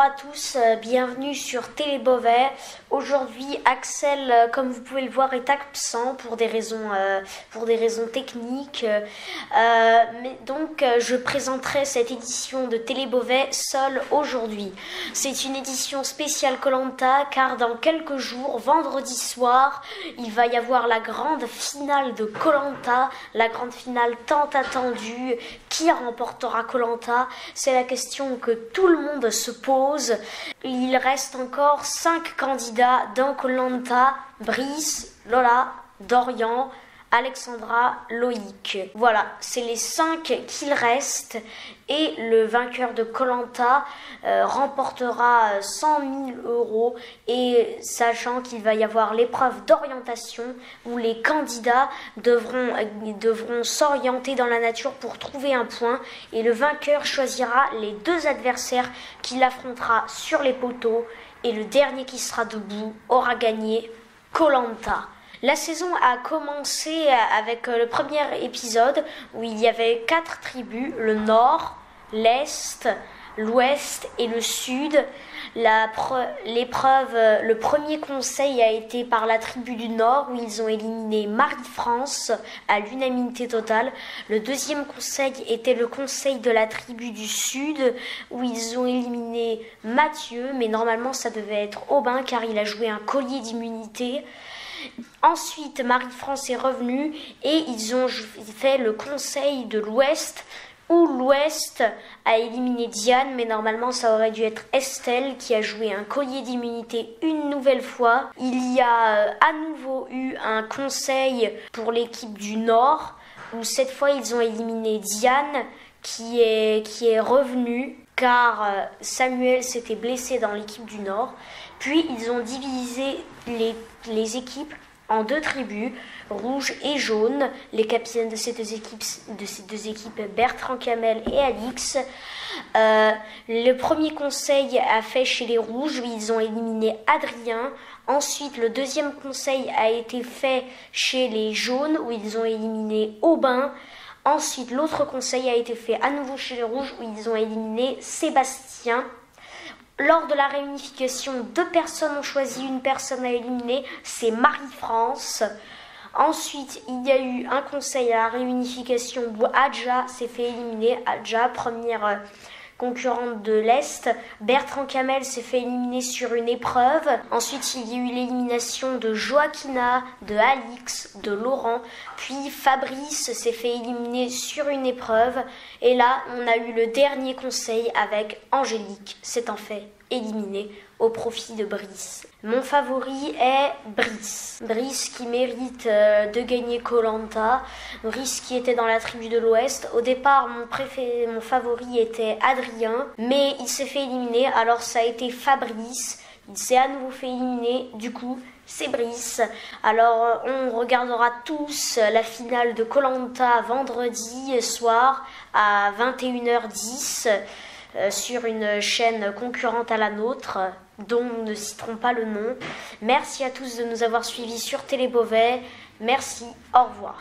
Bonjour à tous, bienvenue sur Télé Beauvais. Aujourd'hui, Axel, comme vous pouvez le voir, est absent pour des raisons techniques. Mais donc, je présenterai cette édition de Télé Beauvais seule aujourd'hui. C'est une édition spéciale Koh-Lanta car dans quelques jours, vendredi soir, il va y avoir la grande finale de Koh-Lanta, la grande finale tant attendue. Qui remportera Koh-Lanta? C'est la question que tout le monde se pose. Il reste encore 5 candidats dans Koh-Lanta: Brice, Lola, Dorian, Alexandra, Loïc. Voilà, c'est les 5 qu'il reste. Et le vainqueur de Koh-Lanta remportera 100 000 €. Et sachant qu'il va y avoir l'épreuve d'orientation où les candidats devront s'orienter dans la nature pour trouver un point. Et le vainqueur choisira les 2 adversaires qu'il affrontera sur les poteaux. Et le dernier qui sera debout aura gagné Koh-Lanta. La saison a commencé avec le premier épisode où il y avait 4 tribus, le nord, l'est, l'ouest et le sud. Le premier conseil a été par la tribu du nord où ils ont éliminé Marie-France à l'unanimité totale. Le deuxième conseil était le conseil de la tribu du sud où ils ont éliminé Mathieu, mais normalement ça devait être Aubin car il a joué un collier d'immunité. Ensuite, Marie-France est revenue et ils ont fait le conseil de l'Ouest où l'Ouest a éliminé Diane, mais normalement ça aurait dû être Estelle qui a joué un collier d'immunité une nouvelle fois. Il y a à nouveau eu un conseil pour l'équipe du Nord où cette fois ils ont éliminé Diane qui est revenue car Samuel s'était blessé dans l'équipe du Nord. Puis ils ont divisé les équipes en 2 tribus, rouge et jaune. Les capitaines de ces deux équipes, Bertrand Camel et Alix. Le premier conseil a fait chez les rouges où ils ont éliminé Adrien. Ensuite, le deuxième conseil a été fait chez les jaunes où ils ont éliminé Aubin. Ensuite, l'autre conseil a été fait à nouveau chez les rouges où ils ont éliminé Sébastien. Lors de la réunification, 2 personnes ont choisi une personne à éliminer, c'est Marie-France. Ensuite, il y a eu un conseil à la réunification où Adja s'est fait éliminer. Adja, première concurrente de l'Est. Bertrand Camel s'est fait éliminer sur une épreuve. Ensuite, il y a eu l'élimination de Joaquina, de Alix, de Laurent. Puis Fabrice s'est fait éliminer sur une épreuve. Et là, on a eu le dernier conseil avec Angélique, s'étant fait éliminer au profit de Brice. Mon favori est Brice. Brice qui mérite de gagner Koh-Lanta. Brice qui était dans la tribu de l'Ouest. Au départ, mon favori était Adrien, mais il s'est fait éliminer, alors ça a été Fabrice. Il s'est à nouveau fait éliminer, du coup, c'est Brice. Alors, on regardera tous la finale de Koh-Lanta vendredi soir à 21h10 sur une chaîne concurrente à la nôtre, dont nous ne citerons pas le nom. Merci à tous de nous avoir suivis sur Télé Beauvais. Merci, au revoir.